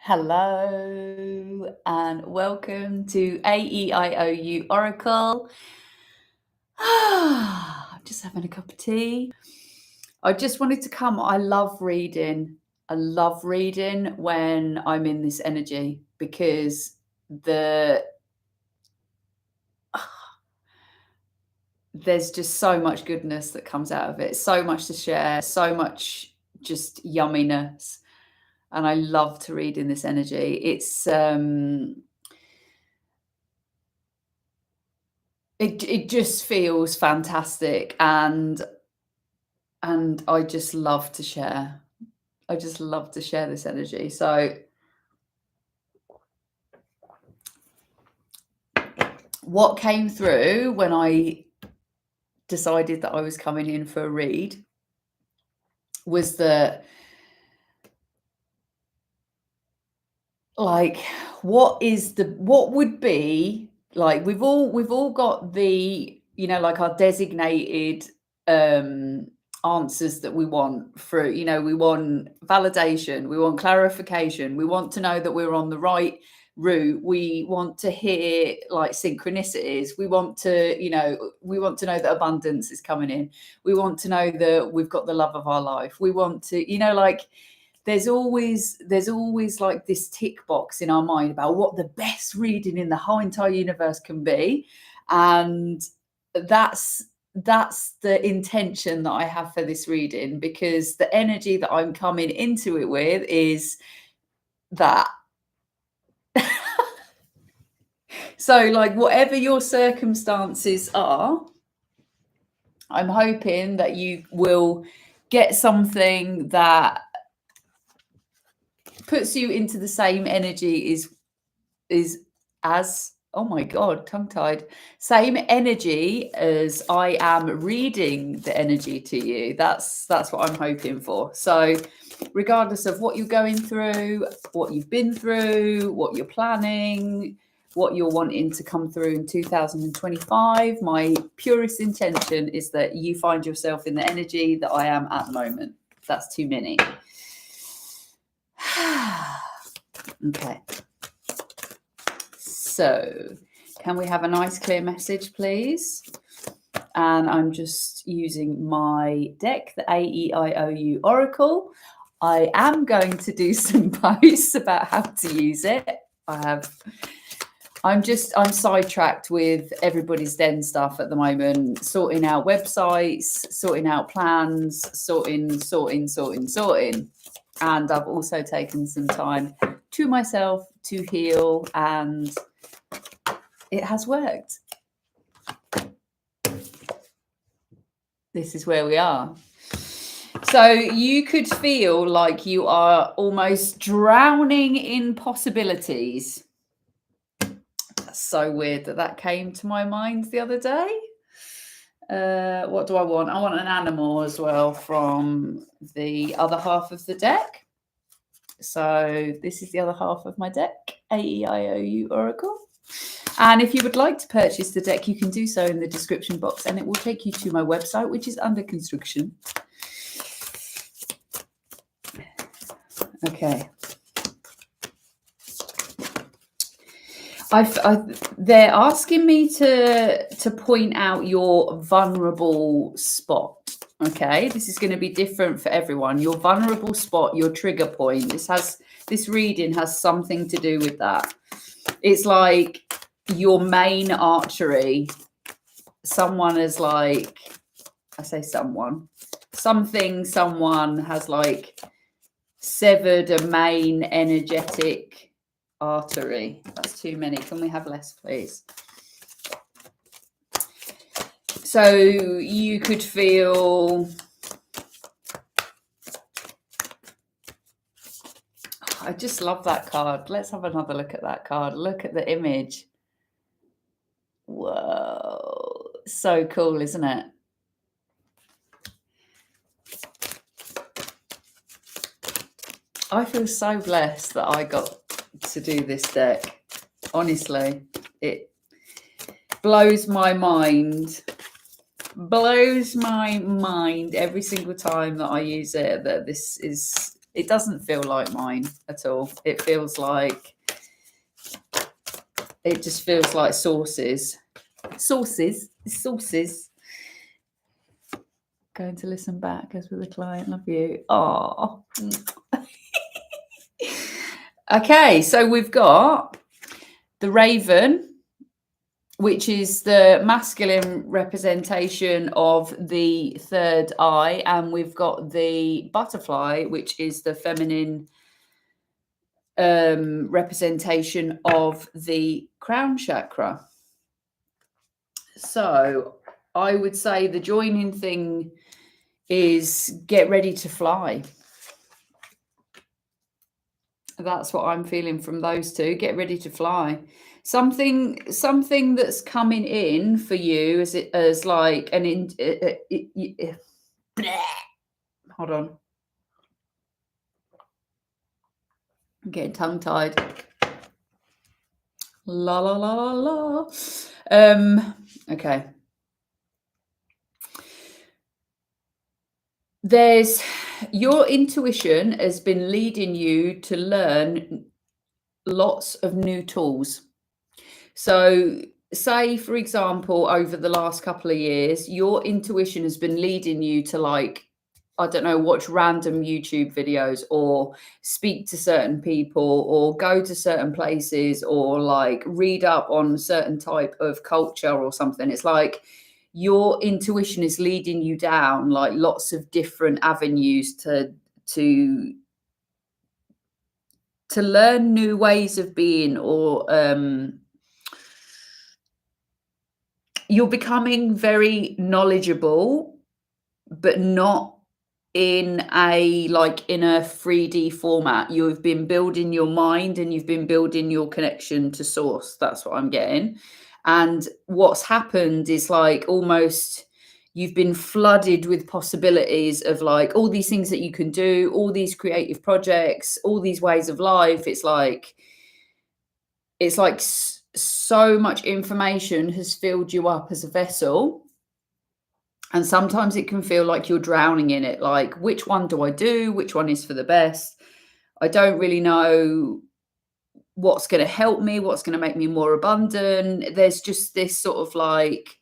Hello and welcome to AEIOU Oracle. I'm just having a cup of tea. I just wanted to come. I love reading. I love reading when I'm in this energy because there's just so much goodness that comes out of it, so much to share, so much just yumminess. And I love to read in this energy. It just feels fantastic, and I just love to share. I just love to share this energy. So what came through when I decided that I was coming in for a read was that, like, what would be like, we've all got the, like, our designated answers that we want for, we want validation, we want clarification, we want to know that we're on the right route, we want to hear like synchronicities, we want to know that abundance is coming in, we want to know that we've got the love of our life, we want to, like, there's always like this tick box in our mind about what the best reading in the whole entire universe can be. And that's the intention that I have for this reading, because the energy that I'm coming into it with is that. So, like, whatever your circumstances are, I'm hoping that you will get something that puts you into the same energy as oh my god, tongue-tied, same energy as I am reading the energy to you. That's what I'm hoping for. So regardless of what you're going through, what you've been through, what you're planning, what you're wanting to come through in 2025, my purest intention is that you find yourself in the energy that I am at the moment. That's too many. Okay. So can we have a nice clear message, please? And I'm just using my deck, the AEIOU Oracle. I am going to do some posts about how to use it. I'm sidetracked with everybody's den stuff at the moment, sorting out websites, sorting out plans, sorting. And I've also taken some time to myself to heal, and it has worked. This is where we are. So you could feel like you are almost drowning in possibilities. That's so weird that came to my mind the other day. What do I want? I want an animal as well from the other half of the deck. So this is the other half of my deck, AEIOU Oracle. And if you would like to purchase the deck, you can do so in the description box, and it will take you to my website, which is under construction. Okay. They're asking me to point out your vulnerable spot. Okay, this is going to be different for everyone. Your vulnerable spot, your trigger point. This reading has something to do with that. It's like your main archery. Someone has, like, I say someone has like severed a main energetic artery. That's too many. Can we have less, please? So you could feel, I just love that card. Let's have another look at that card. Look at the image. Whoa, so cool, isn't it? I feel so blessed that I got to do this deck. Honestly, it blows my mind every single time that I use it, that this is It doesn't feel like mine at all. It feels like, it just feels like sauces. Sauces. Going to listen back as with a client. Love you. Oh. Okay, so we've got the raven, which is the masculine representation of the third eye, and we've got the butterfly, which is the feminine representation of the crown chakra. So I would say the joining thing is get ready to fly. That's what I'm feeling from those two. Get ready to fly. Something that's coming in for you as like an hold on. I'm getting tongue tied. La la la la la. Okay. There's your intuition has been leading you to learn lots of new tools. So say, for example, over the last couple of years, your intuition has been leading you to, like, I don't know, watch random YouTube videos or speak to certain people or go to certain places or like read up on certain type of culture or something. It's like your intuition is leading you down like lots of different avenues to learn new ways of being, or you're becoming very knowledgeable, but not in a 3D format. You've been building your mind and you've been building your connection to source. That's what I'm getting. And what's happened is like almost you've been flooded with possibilities of like all these things that you can do, all these creative projects, all these ways of life. It's like so much information has filled you up as a vessel. And sometimes it can feel like you're drowning in it. Like, which one do I do? Which one is for the best? I don't really know what's going to help me, what's going to make me more abundant. There's just this sort of like,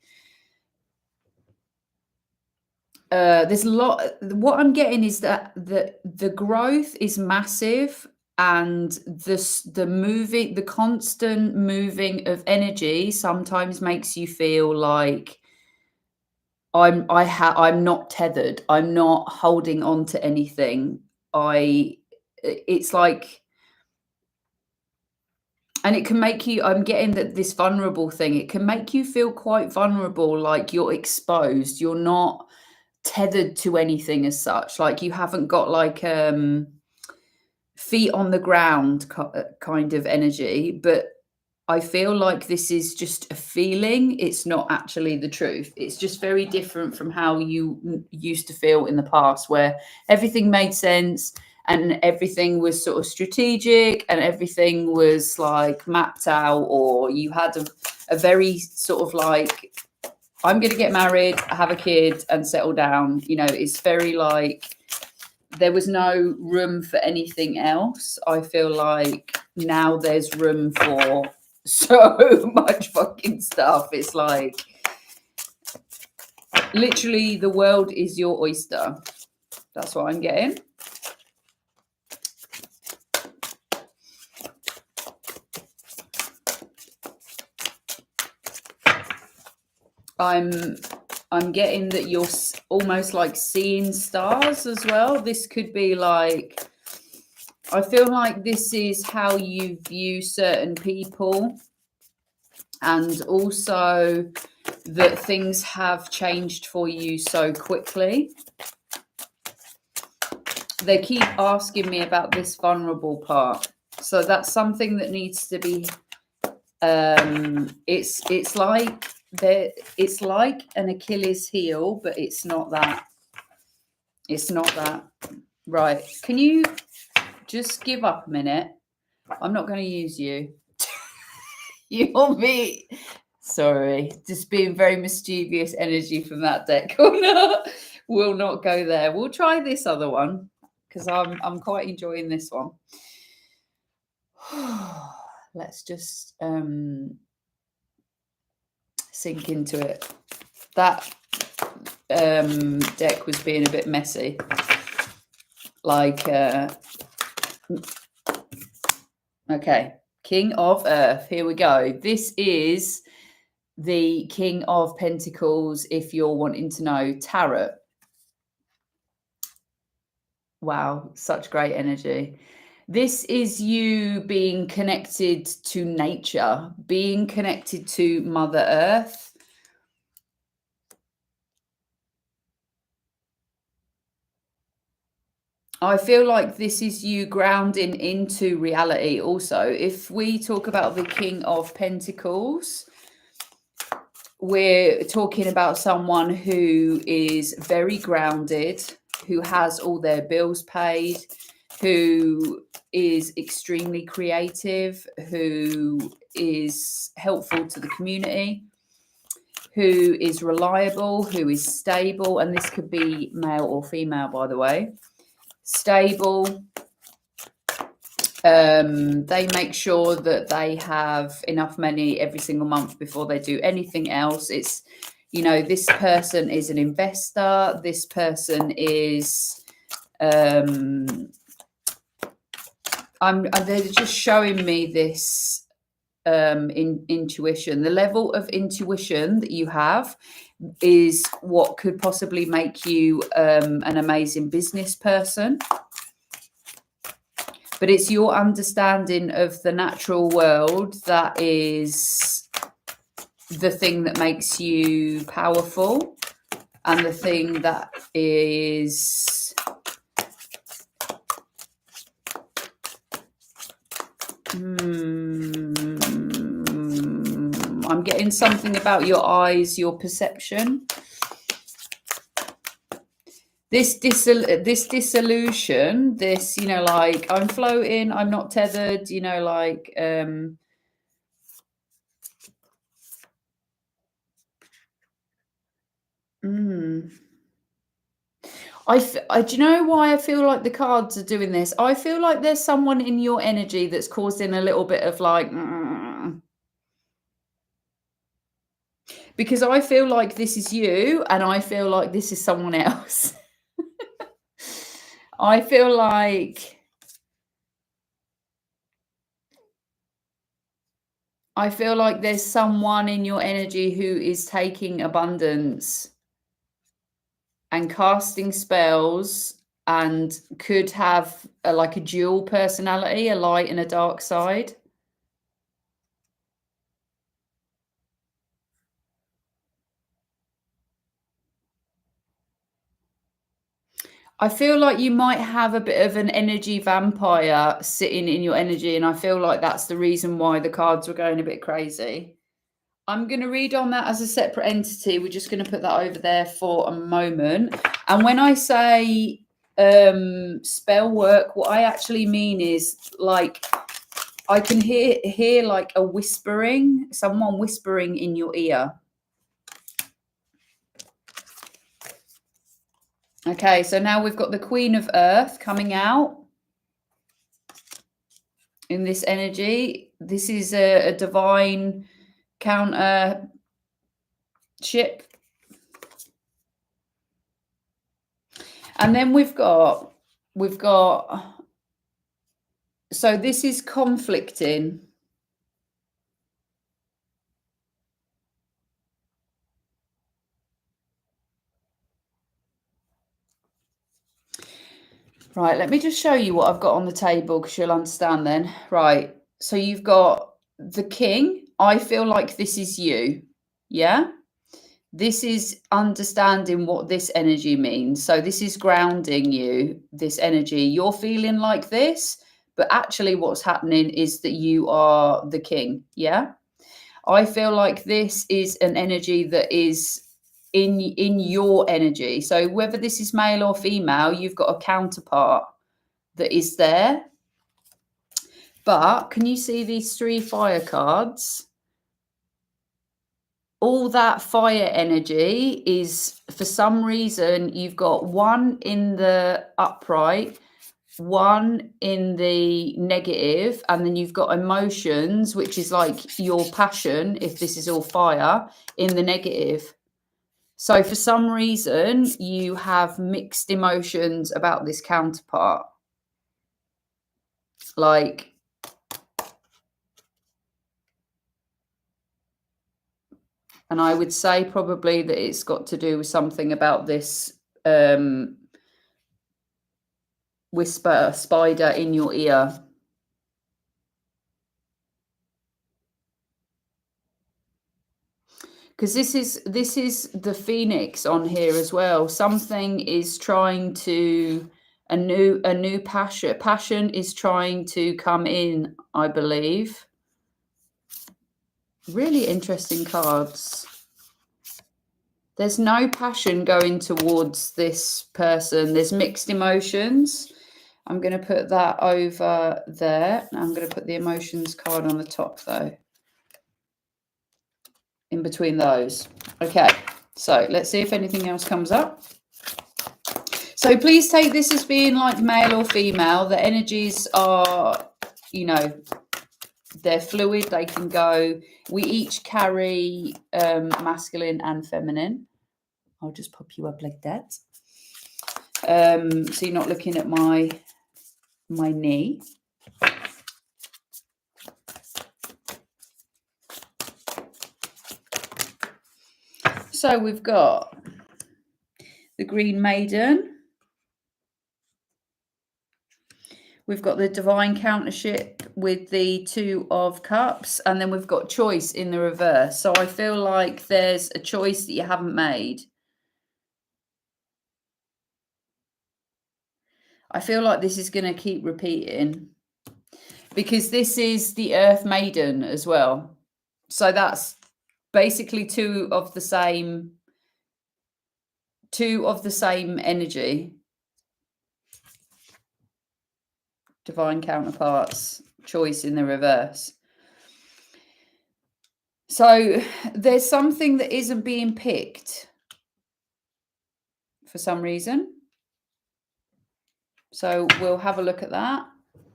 there's a lot. What I'm getting is that the growth is massive, and the constant moving of energy sometimes makes you feel like I'm not tethered. I'm not holding on to anything. It's like, and it can make you, I'm getting that this vulnerable thing, it can make you feel quite vulnerable, like you're exposed. You're not tethered to anything as such. Like you haven't got like feet on the ground kind of energy, but I feel like this is just a feeling. It's not actually the truth. It's just very different from how you used to feel in the past, where everything made sense and everything was sort of strategic and everything was like mapped out, or you had a very sort of like, I'm going to get married, have a kid and settle down. You know, it's very like there was no room for anything else. I feel like now there's room for so much fucking stuff. It's like literally the world is your oyster. That's what I'm getting. I'm getting that you're almost like seeing stars as well. This could be like, I feel like this is how you view certain people, and also that things have changed for you so quickly. They keep asking me about this vulnerable part. So that's something that needs to be, it's like an Achilles heel, but it's not that. It's not that. Right. Can you just give up a minute? I'm not going to use you. You want me? Sorry. Just being very mischievous energy from that deck. Will not go there. We'll try this other one. because I'm quite enjoying this one. Let's just sink into it. That deck was being a bit messy. Like, okay, King of Earth. Here we go. This is the King of Pentacles if you're wanting to know tarot. Wow, such great energy. This is you being connected to nature, being connected to Mother Earth. I feel like this is you grounding into reality also. If we talk about the King of Pentacles, we're talking about someone who is very grounded, who has all their bills paid, who is extremely creative, who is helpful to the community, who is reliable, who is stable, and this could be male or female, by the way. Stable. They make sure that they have enough money every single month before they do anything else. It's, you know, this person is an investor. This person is, they're just showing me this intuition. The level of intuition that you have is what could possibly make you an amazing business person. But it's your understanding of the natural world that is the thing that makes you powerful, and the thing that is I'm getting something about your eyes, your perception. This dissolution, this, you know, like I'm floating, I'm not tethered, you know, like do you know why I feel like the cards are doing this? I feel like there's someone in your energy that's causing a little bit of like, because I feel like this is you and I feel like this is someone else. I feel like there's someone in your energy who is taking abundance and casting spells and could have like a dual personality, a light and a dark side. I feel like you might have a bit of an energy vampire sitting in your energy, and I feel like that's the reason why the cards were going a bit crazy. I'm going to read on that as a separate entity. We're just going to put that over there for a moment. And when I say spell work, what I actually mean is like I can hear like a whispering, someone whispering in your ear. Okay, so now we've got the Queen of Earth coming out in this energy. This is a divine counter ship. And then we've got, so this is conflicting. Right, let me just show you what I've got on the table because you'll understand then. Right, so you've got the King. I feel like this is you. Yeah? This is understanding what this energy means. So this is grounding you, this energy. You're feeling like this, but actually what's happening is that you are the King. Yeah? I feel like this is an energy that is in your energy. So whether this is male or female, you've got a counterpart that is there. But can you see these 3 fire cards? All that fire energy is, for some reason, you've got 1 in the upright 1 in the negative, and then you've got emotions, which is like your passion, if this is all fire, in the negative. So for some reason, you have mixed emotions about this counterpart. Like, and I would say probably that it's got to do with something about this whisper spider in your ear. Because this is the phoenix on here as well. Something is trying to a new passion is trying to come in, I believe. Really interesting cards. There's no passion going towards this person. There's mixed emotions. I'm going to put that over there. I'm going to put the emotions card on the top though. In between those. Okay, so let's see if anything else comes up. So please take this as being like male or female. The energies are, you know, they're fluid. They can go. We each carry masculine and feminine. I'll just pop you up like that. So you're not looking at my knee. So we've got the Green Maiden. We've got the Divine Countership with the Two of Cups. And then we've got Choice in the reverse. So I feel like there's a choice that you haven't made. I feel like this is going to keep repeating. Because this is the Earth Maiden as well. So that's basically two of the same energy. Divine counterparts, choice in the reverse. So there's something that isn't being picked for some reason. So we'll have a look at that.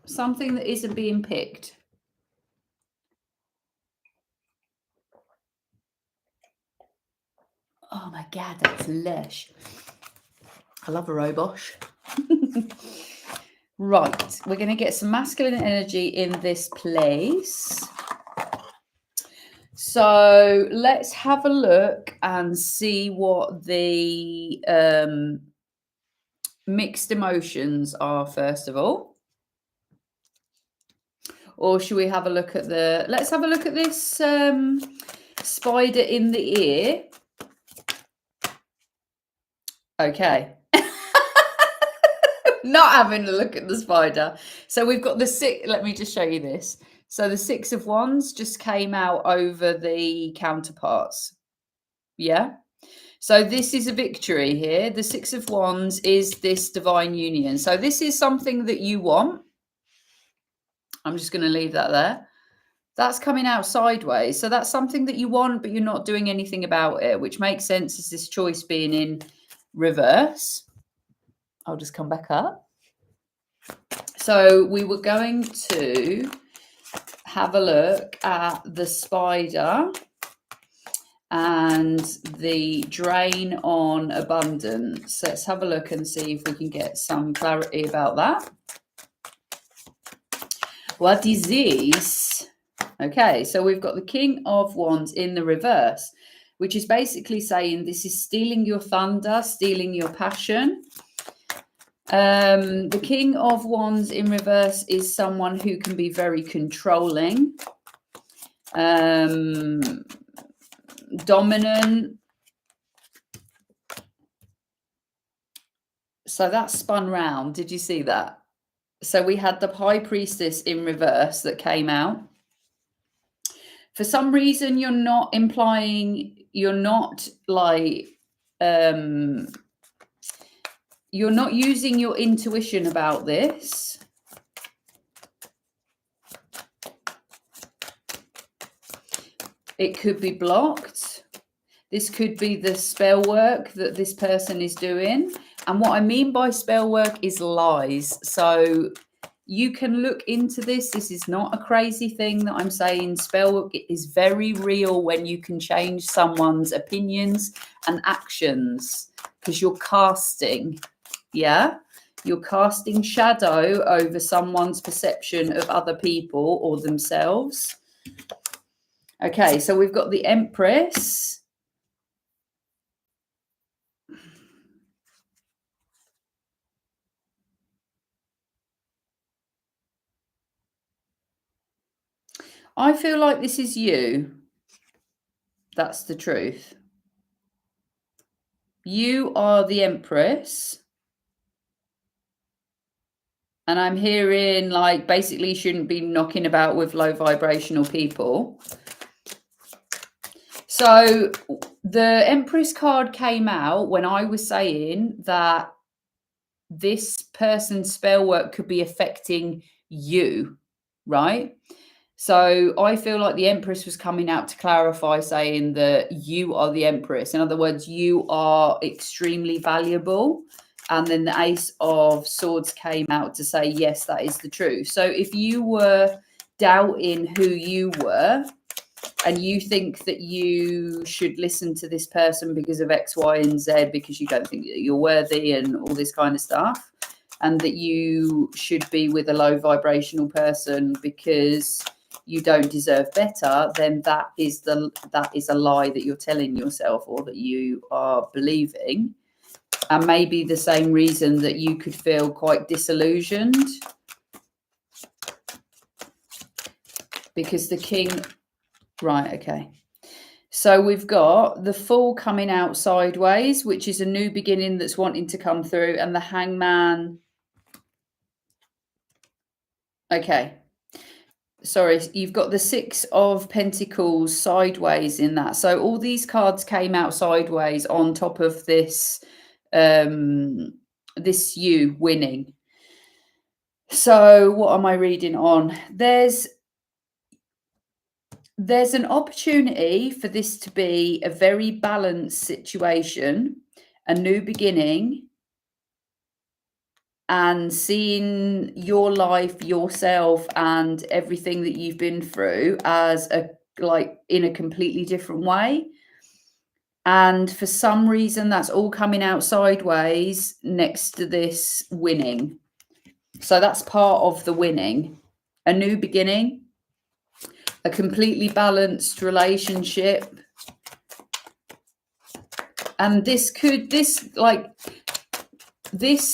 Something that isn't being picked. Oh my God, that's lush. I love a robosh. Right, we're going to get some masculine energy in this place. So let's have a look and see what the mixed emotions are first of all. Or should we have a look at let's have a look at this spider in the ear. Okay. Not having a look at the spider. So we've got the six. Let me just show you this. So the 6 of Wands just came out over the counterparts. Yeah. So this is a victory here. The 6 of Wands is this divine union. So this is something that you want. I'm just going to leave that there. That's coming out sideways. So that's something that you want, but you're not doing anything about it, which makes sense as this choice being in reverse. I'll just come back up. So we were going to have a look at the spider and the drain on abundance. Let's have a look and see if we can get some clarity about that. What is this? Okay, so we've got the King of Wands in the reverse, which is basically saying this is stealing your thunder, stealing your passion. The King of Wands in reverse is someone who can be very controlling, dominant. So that spun round. Did you see that? So we had the High Priestess in reverse that came out. For some reason, you're not implying, you're not like, you're not using your intuition about this. It could be blocked. This could be the spell work that this person is doing. And what I mean by spell work is lies. So you can look into this. This is not a crazy thing that I'm saying. Spell work is very real when you can change someone's opinions and actions because you're casting. Yeah. You're casting shadow over someone's perception of other people or themselves. Okay, so we've got the Empress. I feel like this is you. That's the truth. You are the Empress. And I'm hearing like basically you shouldn't be knocking about with low vibrational people. So the Empress card came out when I was saying that this person's spell work could be affecting you, right? So I feel like the Empress was coming out to clarify, saying that you are the Empress. In other words, you are extremely valuable. And then the Ace of Swords came out to say, yes, that is the truth. So if you were doubting who you were and you think that you should listen to this person because of X, Y, and Z, because you don't think that you're worthy and all this kind of stuff, and that you should be with a low vibrational person because you don't deserve better, then that is a lie that you're telling yourself or that you are believing. And maybe the same reason that you could feel quite disillusioned because the King, right, okay. So we've got the Fool coming out sideways, which is a new beginning that's wanting to come through, and the Hangman. Okay. Sorry, you've got the Six of Pentacles sideways in that. So all these cards came out sideways on top of this, this you winning. So what am I reading on? There's an opportunity for this to be a very balanced situation, a new beginning, and seeing your life, yourself, and everything that you've been through as in a completely different way. And for some reason, that's all coming out sideways next to this winning. So that's part of the winning. A new beginning, a completely balanced relationship. And this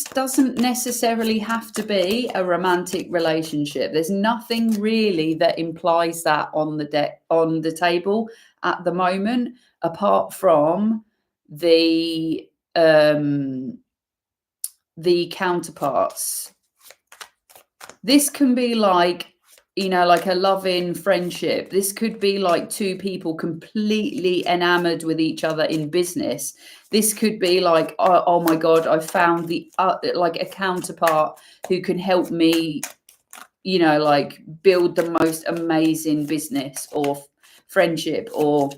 doesn't necessarily have to be a romantic relationship. There's nothing really that implies that on the table at the moment, apart from the counterparts. This can be like, like a loving friendship. This could be like two people completely enamored with each other in business. This could be like, oh my God, I found like a counterpart who can help me, like build the most amazing business or friendship or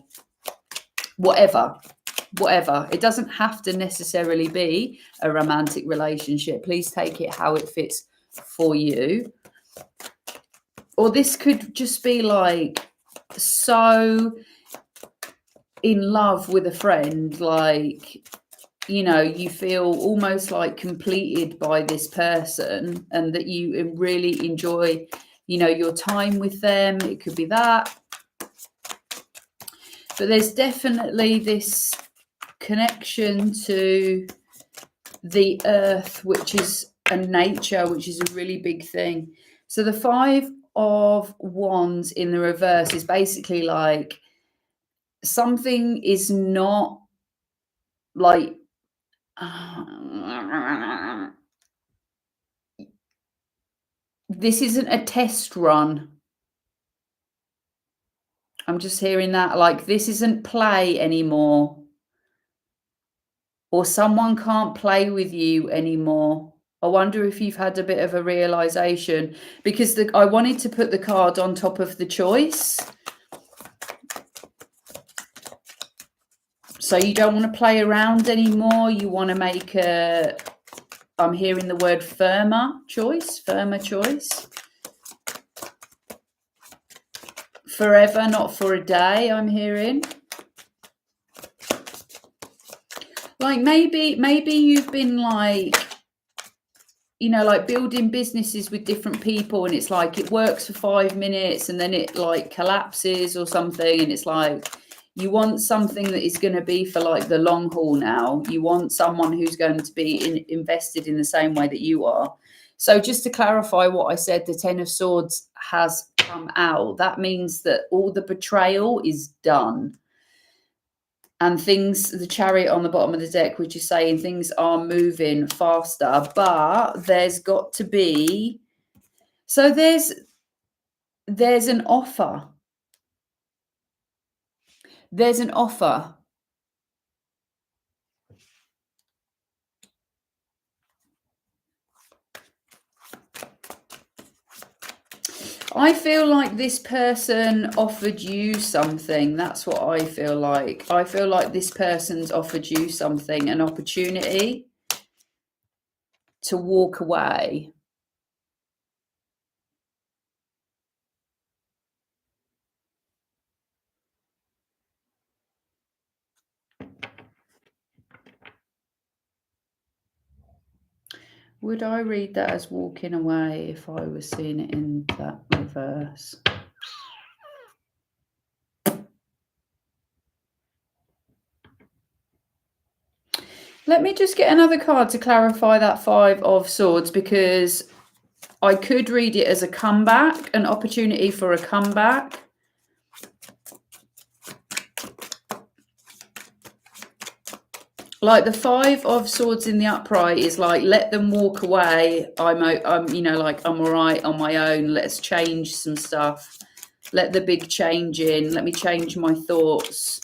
whatever. It doesn't have to necessarily be a romantic relationship. Please take it how it fits for you. Or this could just be like so in love with a friend, like, you feel almost like completed by this person and that you really enjoy, your time with them. It could be that. But there's definitely this connection to the earth, which is a nature, which is a really big thing. So the Five of Wands in the reverse is basically like something is not like this isn't a test run. I'm just hearing that, like, this isn't play anymore, or someone can't play with you anymore. I wonder if you've had a bit of a realization, because I wanted to put the card on top of the choice. So you don't want to play around anymore. You want to make a, I'm hearing the word firmer choice. Forever, not for a day, I'm hearing. Like maybe you've been like, you know, like building businesses with different people, and it's like it works for 5 minutes and then it like collapses or something, and it's like you want something that is going to be for like the long haul now. You want someone who's going to be invested in the same way that you are. So just to clarify what I said, the Ten of Swords has come out. That means that all the betrayal is done. And things, the Chariot on the bottom of the deck, which is saying things are moving faster, but there's got to be, so there's an offer. There's an offer. I feel like this person offered you something. That's what I feel like. I feel like this person's offered you something, an opportunity to walk away. Would I read that as walking away if I was seeing it in that reverse? Let me just get another card to clarify that Five of Swords, because I could read it as a comeback, an opportunity for a comeback. Like the Five of Swords in the upright is like, let them walk away. I'm you know, like I'm all right on my own. Let's change some stuff. Let the big change in. Let me change my thoughts.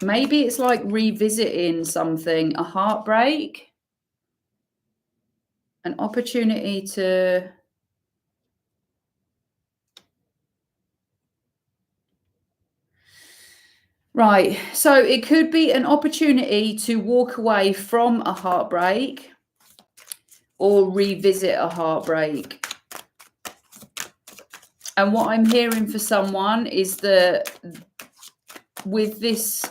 Maybe it's like revisiting something, a heartbreak, an opportunity to... Right, so it could be an opportunity to walk away from a heartbreak or revisit a heartbreak. And what I'm hearing for someone is that with this,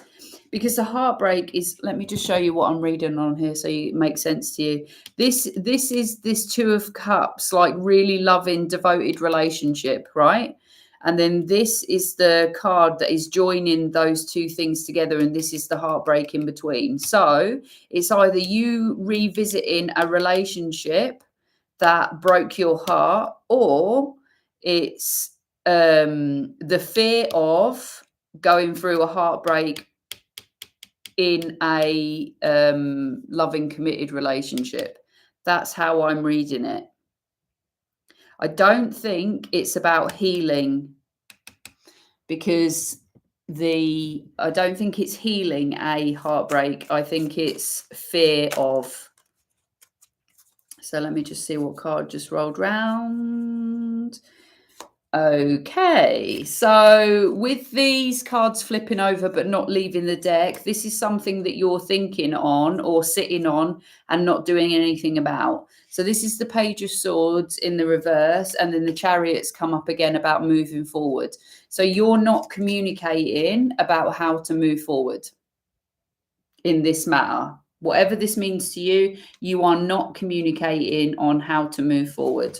because the heartbreak is, let me just show you what I'm reading on here so it makes sense to you. This is this Two of Cups, like really loving, devoted relationship, right? And then this is the card that is joining those two things together, and this is the heartbreak in between. So it's either you revisiting a relationship that broke your heart, or it's the fear of going through a heartbreak in a loving, committed relationship. That's how I'm reading it. I don't think it's about healing, because I don't think it's healing a heartbreak. I think it's fear of. So let me just see what card just rolled round. Okay, so with these cards flipping over but not leaving the deck, this is something that you're thinking on or sitting on and not doing anything about. So this is the Page of Swords in the reverse, and then the Chariots come up again about moving forward. So you're not communicating about how to move forward in this matter. Whatever this means to you, you are not communicating on how to move forward.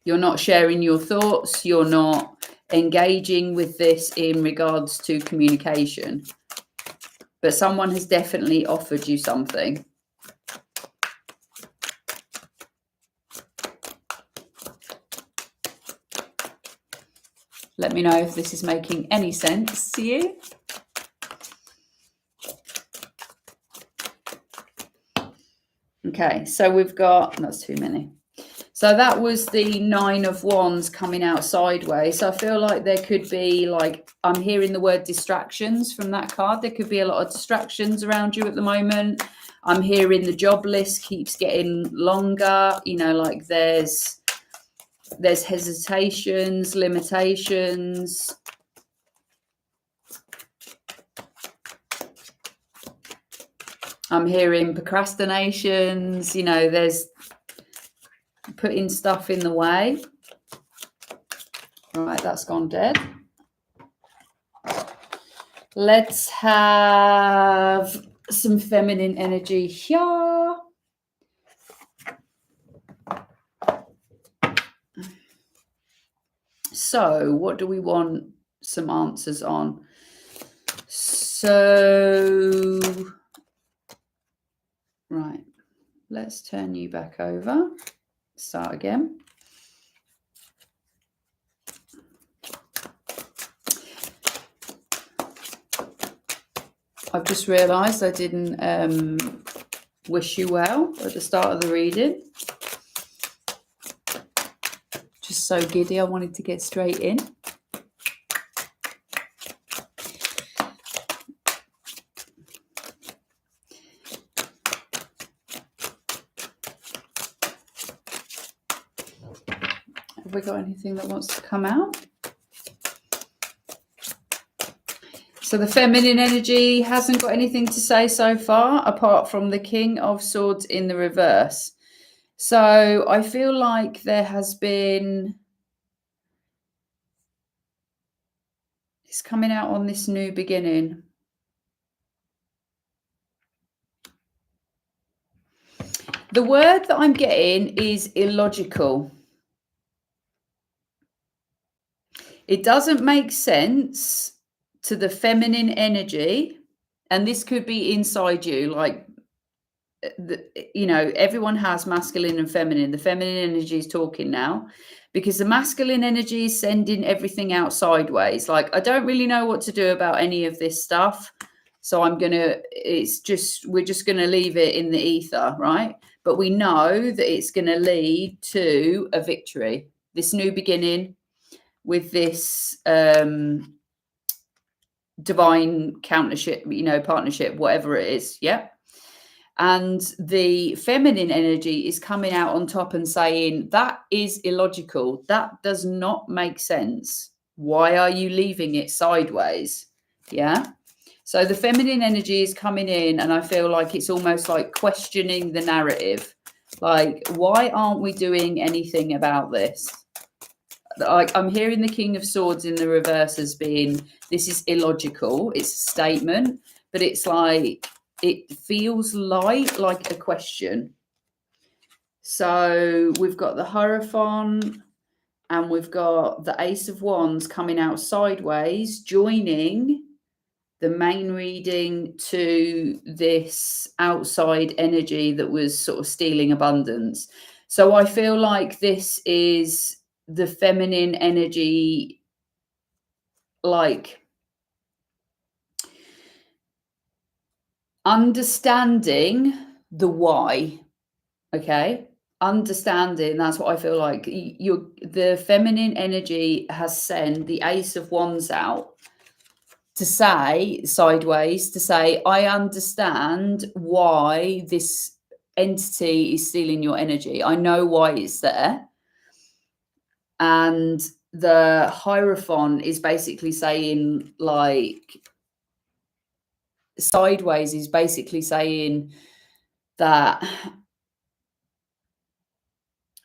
You're not sharing your thoughts. You're not engaging with this in regards to communication. But someone has definitely offered you something. Let me know if this is making any sense to you. Okay, so we've got, that's too many. So that was the Nine of Wands coming out sideways. So I feel like there could be, like, I'm hearing the word distractions from that card. There could be a lot of distractions around you at the moment. I'm hearing the job list keeps getting longer. You know, like there's hesitations, limitations. I'm hearing procrastinations, you know, there's putting stuff in the way. Right, that's gone dead. Let's have some feminine energy here. So, what do we want some answers on? So, right, let's turn you back over. Start again. I've just realised I didn't wish you well at the start of the reading. Just so giddy, I wanted to get straight in. Have we got anything that wants to come out? So the feminine energy hasn't got anything to say so far, apart from the King of Swords in the reverse. So I feel like there has been... It's coming out on this new beginning. The word that I'm getting is illogical. It doesn't make sense to the feminine energy, and this could be inside you, like, you know, everyone has masculine and feminine. The feminine energy is talking now because the masculine energy is sending everything out sideways. Like, I don't really know what to do about any of this stuff. So we're just going to leave it in the ether, right? But we know that it's going to lead to a victory, this new beginning with this divine countership, you know, partnership, whatever it is. Yeah. And the feminine energy is coming out on top and saying, that is illogical. That does not make sense. Why are you leaving it sideways? Yeah. So the feminine energy is coming in, and I feel like it's almost like questioning the narrative. Like, why aren't we doing anything about this? Like, I'm hearing the King of Swords in the reverse as being, this is illogical. It's a statement, but it's like, it feels like a question. So we've got the Hierophant and we've got the Ace of Wands coming out sideways, joining the main reading to this outside energy that was sort of stealing abundance. So I feel like this is the feminine energy, like understanding the why. Okay, understanding, that's what I feel like. The feminine energy has sent the Ace of Wands out to say, sideways, to say, I understand why this entity is stealing your energy. I know why it's there. And the Hierophant is basically saying, like, sideways is basically saying that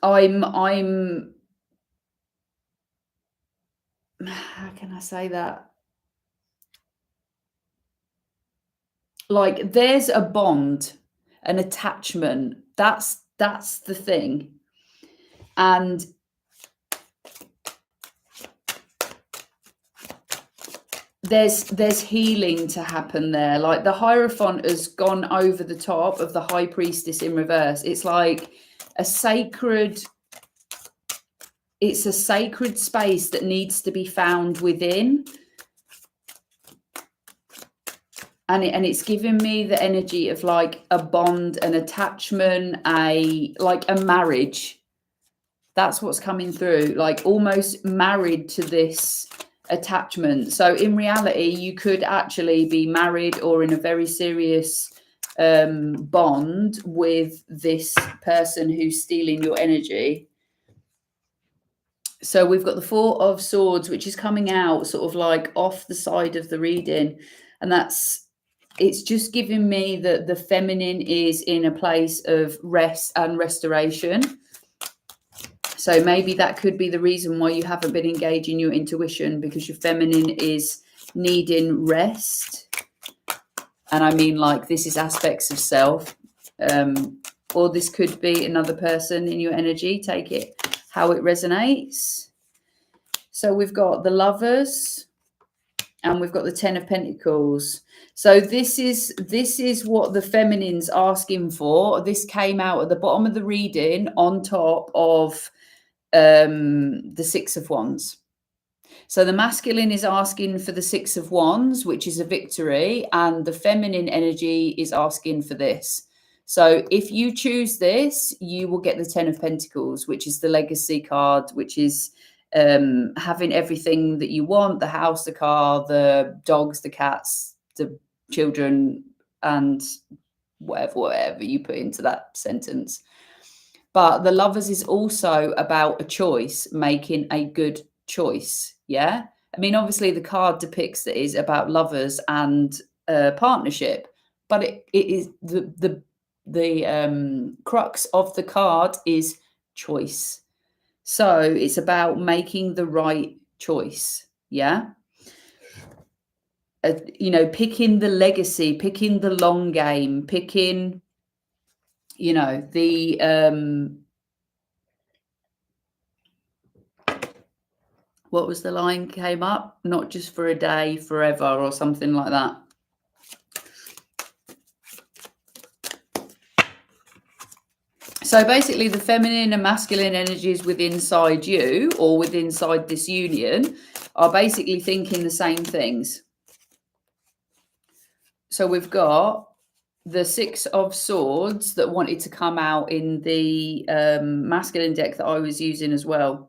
I'm how can I say that? Like, there's a bond, an attachment. That's the thing. And there's healing to happen there. Like, the Hierophant has gone over the top of the High Priestess in reverse. It's like a sacred, it's a sacred space that needs to be found within. And it's giving me the energy of like a bond, an attachment, like a marriage. That's what's coming through, like almost married to this attachment. So in reality, you could actually be married or in a very serious bond with this person who's stealing your energy. So we've got the Four of Swords, which is coming out sort of like off the side of the reading. And that's it's just giving me that the feminine is in a place of rest and restoration. So maybe that could be the reason why you haven't been engaging your intuition, because your feminine is needing rest. And I mean, like, this is aspects of self, or this could be another person in your energy. Take it how it resonates. So we've got the Lovers, and we've got the Ten of Pentacles. So this is what the feminine's asking for. This came out at the bottom of the reading on top of the Six of Wands. So the masculine is asking for the Six of Wands, which is a victory, and the feminine energy is asking for this. So if you choose this, you will get the Ten of Pentacles, which is the legacy card, which is having everything that you want: the house, the car, the dogs, the cats, the children, and whatever you put into that sentence. But the Lovers is also about a choice, making a good choice. Yeah. I mean, obviously the card depicts that it's about lovers and partnership, but it is the crux of the card is choice. So it's about making the right choice. Yeah. Picking the legacy, picking the long game, picking, what was the line came up? Not just for a day, forever, or something like that. So basically the feminine and masculine energies within inside you, or within inside this union, are basically thinking the same things. So we've got the Six of Swords that wanted to come out in the masculine deck that I was using as well.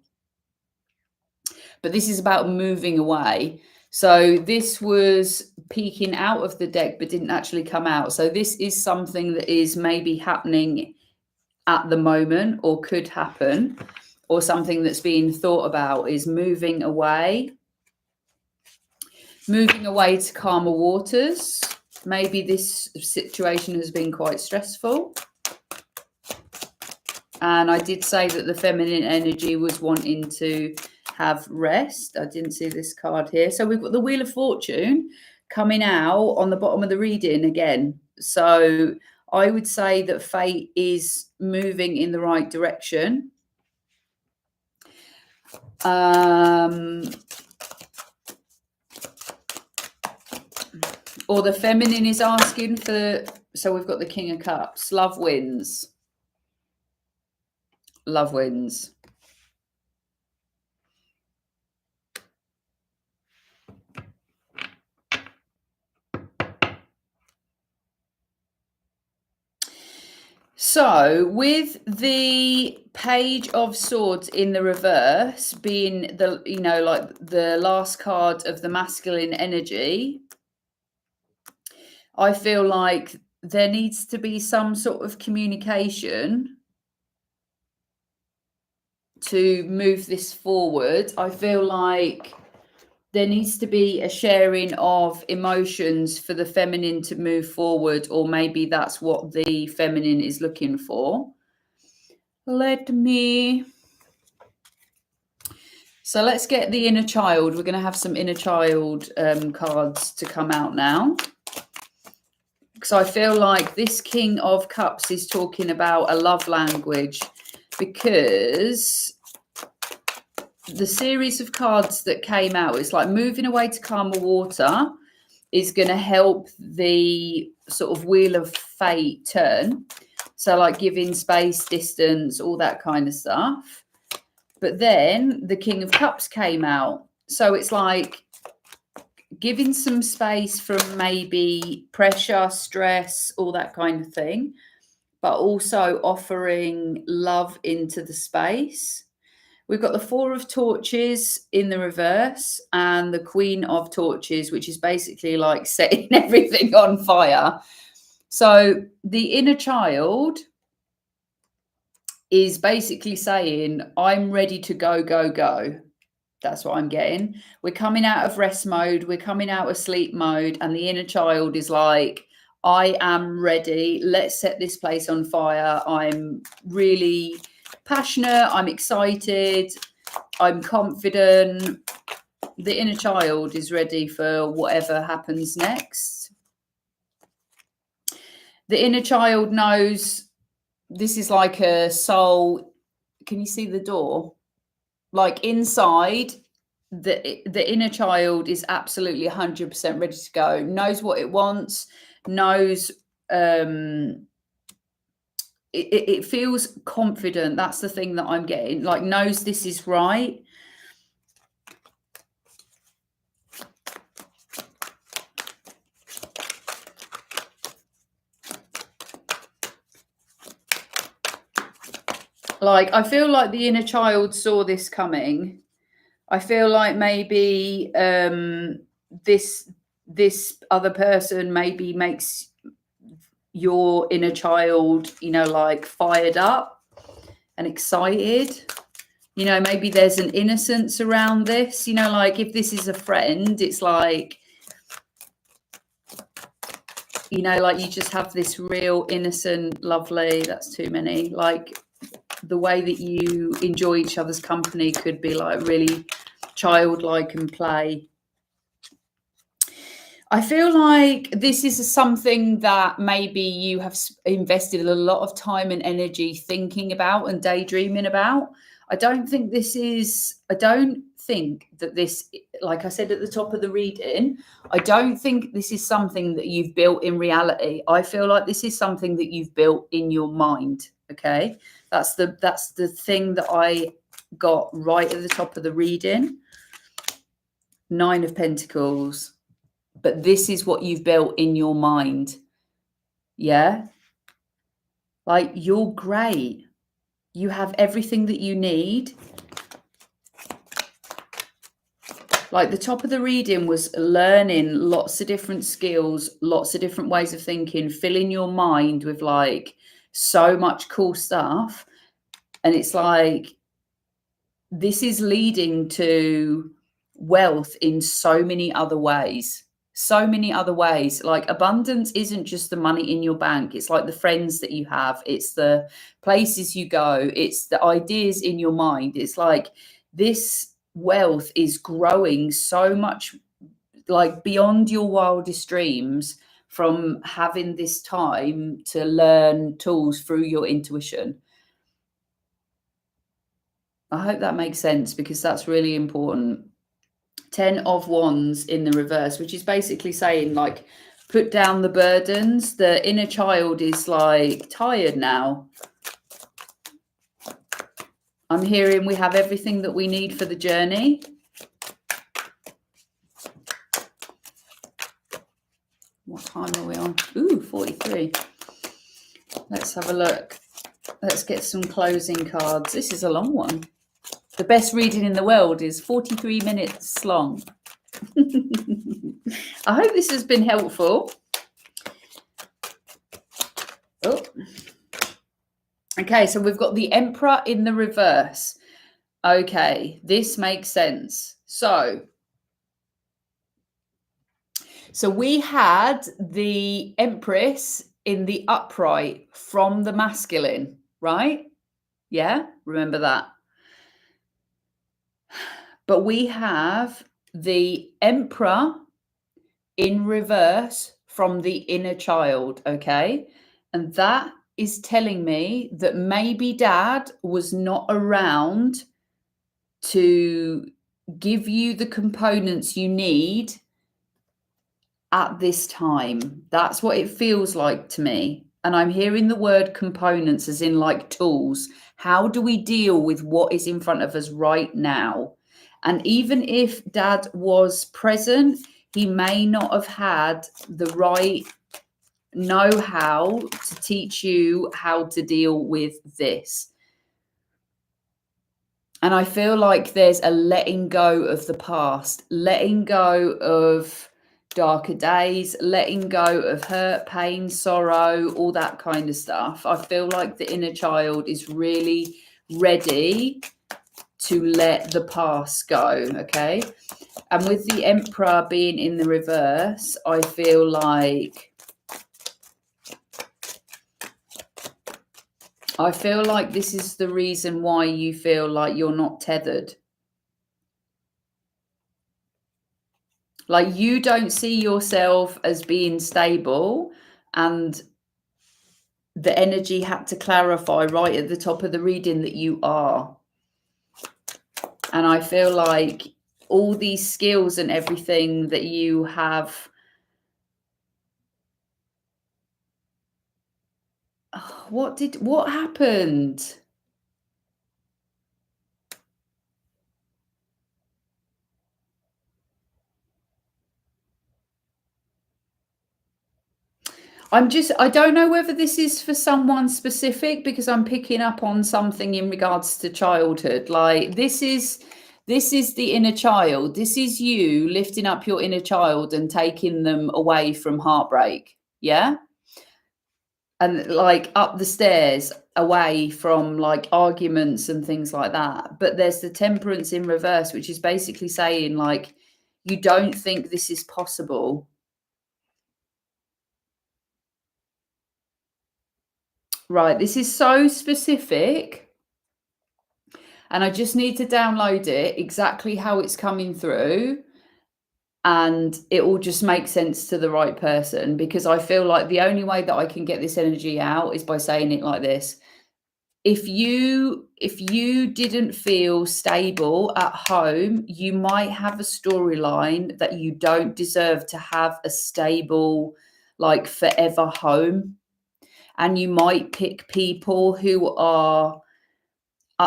But this is about moving away. So this was peeking out of the deck, but didn't actually come out. So this is something that is maybe happening at the moment, or could happen, or something that's being thought about, is moving away to calmer waters. Maybe this situation has been quite stressful. And I did say that the feminine energy was wanting to have rest. I didn't see this card here. So we've got the Wheel of Fortune coming out on the bottom of the reading again. So I would say that fate is moving in the right direction. Or the feminine is asking for, so we've got the King of Cups. Love wins. Love wins. So with the Page of Swords in the reverse being the, like the last card of the masculine energy, I feel like there needs to be some sort of communication to move this forward. I feel like there needs to be a sharing of emotions for the feminine to move forward, or maybe that's what the feminine is looking for. So let's get the inner child. We're going to have some inner child cards to come out now. Because I feel like this King of Cups is talking about a love language, because the series of cards that came out, it's like moving away to calmer water is going to help the sort of wheel of fate turn. So like giving space, distance, all that kind of stuff. But then the King of Cups came out. So it's like giving some space from maybe pressure, stress, all that kind of thing, but also offering love into the space. We've got the Four of Torches in the reverse and the Queen of Torches, which is basically like setting everything on fire. So the inner child is basically saying, I'm ready to go, go, go. That's what I'm getting. We're coming out of rest mode. We're coming out of sleep mode. And the inner child is like, I am ready. Let's set this place on fire. I'm really passionate. I'm excited. I'm confident. The inner child is ready for whatever happens next. The inner child knows this is like a soul. Can you see the door? Like inside, the inner child is absolutely 100% ready to go, knows what it wants, knows it feels confident. That's the thing that I'm getting, like knows this is right. Like, I feel like the inner child saw this coming. I feel like maybe this other person maybe makes your inner child, you know, like fired up and excited. You know, maybe there's an innocence around this. You know, like if this is a friend, it's like, you know, like you just have this real innocent, lovely, that's too many, like the way that you enjoy each other's company could be like really childlike and play. I feel like this is something that maybe you have invested a lot of time and energy thinking about and daydreaming about. I don't think that this, like I said at the top of the reading, I don't think this is something that you've built in reality. I feel like this is something that you've built in your mind. Okay. That's the thing that I got right at the top of the reading. 9 of Pentacles. But this is what you've built in your mind. Yeah. Like, you're great. You have everything that you need. Like, the top of the reading was learning lots of different skills, lots of different ways of thinking, filling your mind with like so much cool stuff. And it's like, this is leading to wealth in so many other ways. So many other ways. Like, abundance isn't just the money in your bank. It's like the friends that you have. It's the places you go. It's the ideas in your mind. It's like this wealth is growing so much, like beyond your wildest dreams, from having this time to learn tools through your intuition. I hope that makes sense, because that's really important. 10 of Wands in the reverse, which is basically saying, like, put down the burdens. The inner child is like tired now. I'm hearing we have everything that we need for the journey. What time are we on? Ooh, 43. Let's have a look. Let's get some closing cards. This is a long one. The best reading in the world is 43 minutes long. I hope this has been helpful. Oh. Okay, so we've got the Emperor in the reverse. Okay, this makes sense. So we had the Empress in the upright from the masculine, right? Yeah, remember that. But we have the Emperor in reverse from the inner child, okay? And that is telling me that maybe Dad was not around to give you the components you need at this time. That's what it feels like to me. And I'm hearing the word components as in like tools. How do we deal with what is in front of us right now? And even if Dad was present, he may not have had the right know-how to teach you how to deal with this. And I feel like there's a letting go of the past, letting go of darker days, letting go of hurt, pain, sorrow, all that kind of stuff. I feel like the inner child is really ready to let the past go, okay? And with the Emperor being in the reverse, I feel like this is the reason why you feel like you're not tethered. Like you don't see yourself as being stable, and the energy had to clarify right at the top of the reading that you are. And I feel like all these skills and everything that you have, what happened? I don't know whether this is for someone specific, because I'm picking up on something in regards to childhood. Like this is the inner child. This is you lifting up your inner child and taking them away from heartbreak. Yeah. And like up the stairs away from like arguments and things like that. But there's the Temperance in reverse, which is basically saying like, you don't think this is possible. Right, this is so specific, and I just need to download it exactly how it's coming through, and it will just make sense to the right person, because I feel like the only way that I can get this energy out is by saying it like this. If you didn't feel stable at home, you might have a storyline that you don't deserve to have a stable, like forever home. And you might pick people who are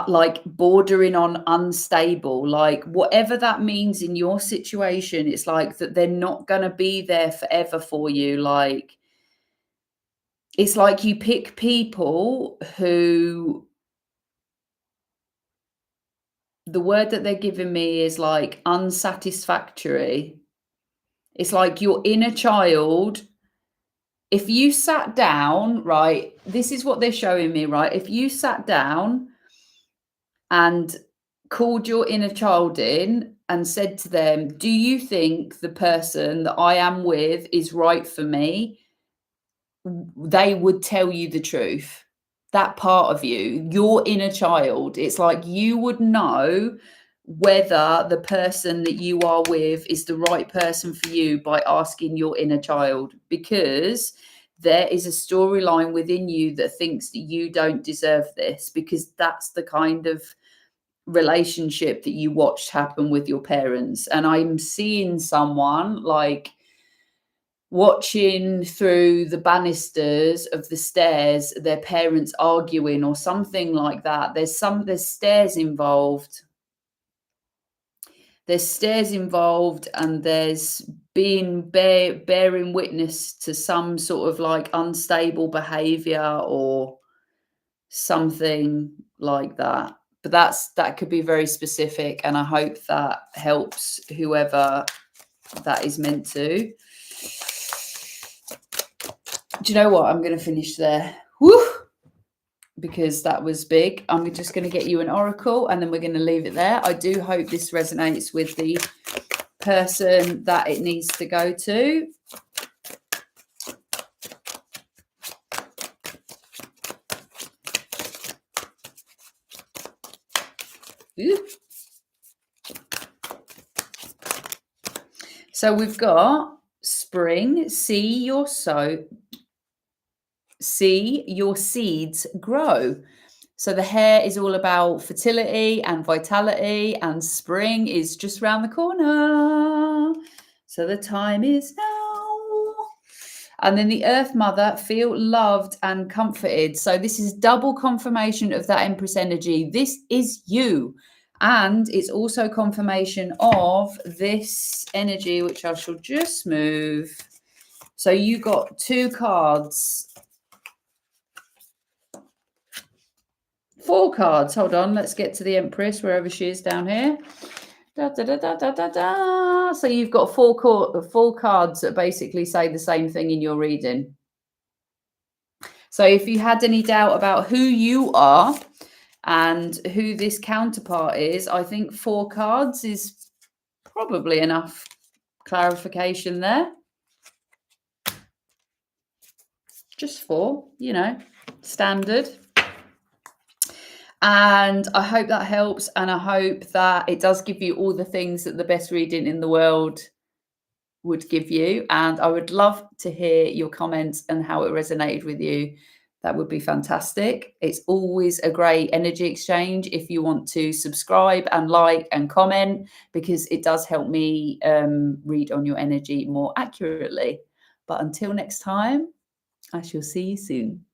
like bordering on unstable, like whatever that means in your situation. It's like that they're not going to be there forever for you. Like it's like you pick people who, the word that they're giving me is like unsatisfactory. It's like your inner child. If you sat down, right, this is what they're showing me, right? If you sat down and called your inner child in and said to them, do you think the person that I am with is right for me? They would tell you the truth. That part of you, your inner child, it's like you would know whether the person that you are with is the right person for you by asking your inner child, because there is a storyline within you that thinks that you don't deserve this, because that's the kind of relationship that you watched happen with your parents. And I'm seeing someone like watching through the banisters of the stairs, their parents arguing or something like that. There's stairs involved. There's stairs involved, and there's bearing witness to some sort of like unstable behavior or something like that. But that could be very specific, and I hope that helps whoever that is meant to. Do you know what? I'm going to finish there. Woo! Because that was big. I'm just going to get you an oracle, and then we're going to leave it there. I do hope this resonates with the person that it needs to go to. Ooh. So we've got spring, see your seeds grow. So the hair is all about fertility and vitality, and spring is just around the corner. So the time is now. And then the Earth Mother, feel loved and comforted. So this is double confirmation of that Empress energy. This is you. And it's also confirmation of this energy, which I shall just move. So you got 2 cards. 4 cards. Hold on. Let's get to the Empress, wherever she is down here. Da, da, da, da, da, da, da. So you've got 4 cards that basically say the same thing in your reading. So if you had any doubt about who you are And who this counterpart is, I think 4 cards is probably enough clarification there. Just 4, you know, standard. And I hope that helps. And I hope that it does give you all the things that the best reading in the world would give you. And I would love to hear your comments and how it resonated with you. That would be fantastic. It's always a great energy exchange if you want to subscribe and like and comment, because it does help me read on your energy more accurately. But until next time, I shall see you soon.